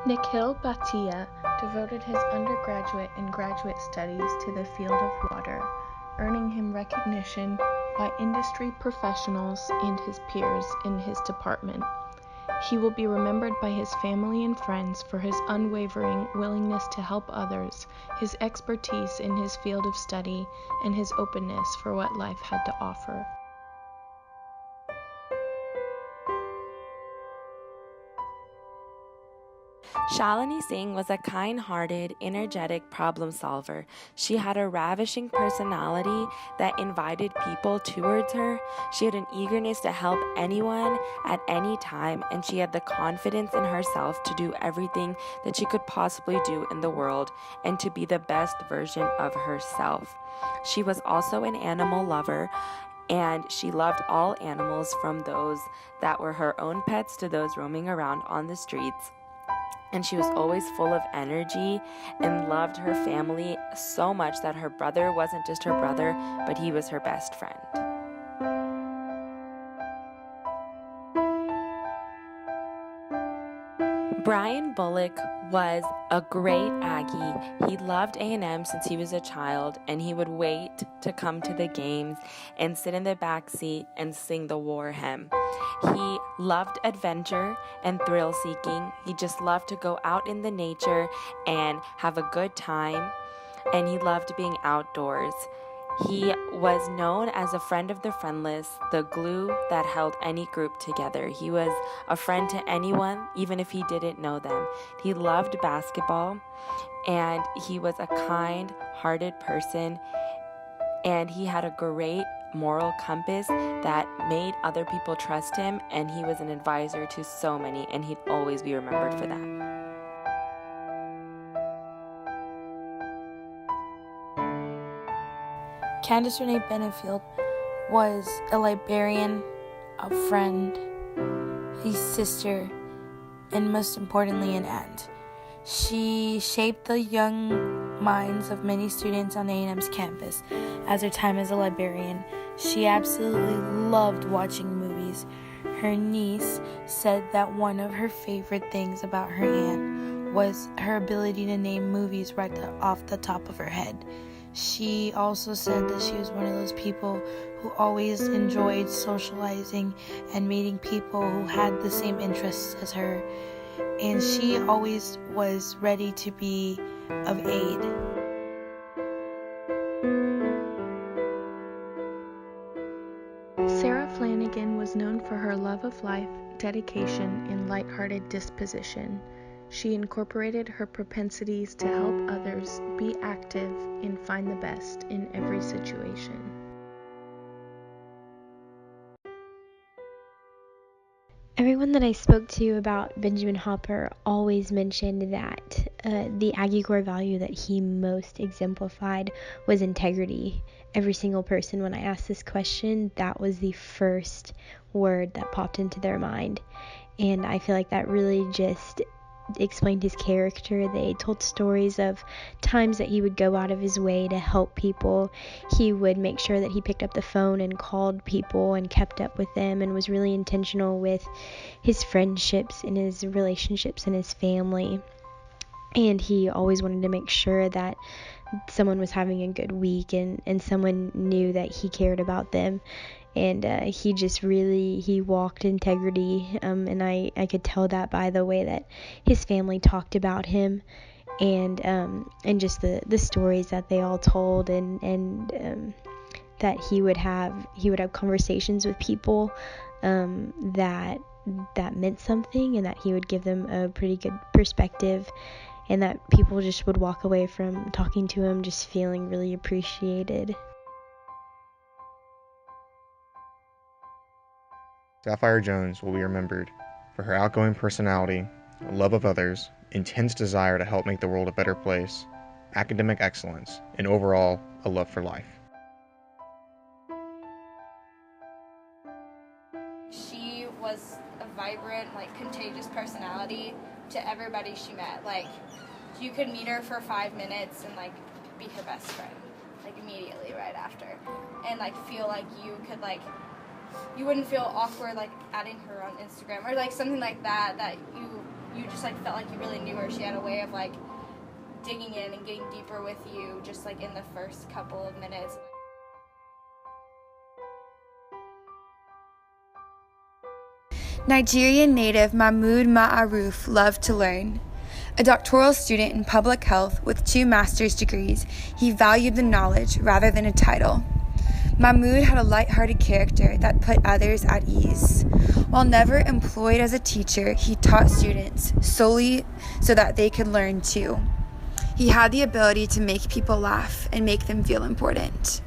Nikhil Bhatia devoted his undergraduate and graduate studies to the field of water, earning him recognition by industry professionals and his peers in his department. He will be remembered by his family and friends for his unwavering willingness to help others, his expertise in his field of study, and his openness for what life had to offer. Shalini Singh was a kind-hearted, energetic problem solver. She had a ravishing personality that invited people towards her. She had an eagerness to help anyone at any time, and she had the confidence in herself to do everything that she could possibly do in the world and to be the best version of herself. She was also an animal lover, and she loved all animals, from those that were her own pets to those roaming around on the streets. And she was always full of energy and loved her family so much that her brother wasn't just her brother, but he was her best friend. Brian Bullock was a great Aggie. He loved A&M since he was a child, and he would wait to come to the games and sit in the back seat and sing the war hymn. He loved adventure and thrill seeking. He just loved to go out in the nature and have a good time, and he loved being outdoors. He was known as a friend of the friendless, the glue that held any group together. He was a friend to anyone, even if he didn't know them. He loved basketball, and he was a kind-hearted person, and he had a great moral compass that made other people trust him, and he was an advisor to so many, and he'd always be remembered for that. Candace Renee Benefiel was a librarian, a friend, a sister, and most importantly, an aunt. She shaped the young minds of many students on A&M's campus. As her time as a librarian, she absolutely loved watching movies. Her niece said that one of her favorite things about her aunt was her ability to name movies right off the top of her head. She also said that she was one of those people who always enjoyed socializing and meeting people who had the same interests as her, and she always was ready to be of aid. Flanagan was known for her love of life, dedication, and lighthearted disposition. She incorporated her propensities to help others, be active, and find the best in every situation. Everyone that I spoke to about Benjamin Hopper always mentioned that the Aggie core value that he most exemplified was integrity. Every single person, when I asked this question, that was the first word that popped into their mind. And I feel like that really just explained his character. They told stories of times that he would go out of his way to help people. He would make sure that he picked up the phone and called people and kept up with them, and was really intentional with his friendships and his relationships and his family. And he always wanted to make sure that someone was having a good week and someone knew that he cared about them. And he walked integrity, and I could tell that by the way that his family talked about him, and just the stories that they all told, and that he would have conversations with people that meant something, and that he would give them a pretty good perspective, and that people just would walk away from talking to him just feeling really appreciated. Sapphire Jones will be remembered for her outgoing personality, love of others, intense desire to help make the world a better place, academic excellence, and overall, a love for life. She was a vibrant, contagious personality to everybody she met. You could meet her for 5 minutes and, be her best friend, immediately right after. And, feel like you could, you wouldn't feel awkward, adding her on Instagram or, something like that you you just like felt like you really knew her. She had a way of like digging in and getting deeper with you just like in the first couple of minutes. Nigerian native Mahmoud Ma'aruf loved to learn. A doctoral student in public health with 2 master's degrees, he valued the knowledge rather than a title. Mahmoud had a light-hearted character that put others at ease. While never employed as a teacher, he taught students solely so that they could learn too. He had the ability to make people laugh and make them feel important.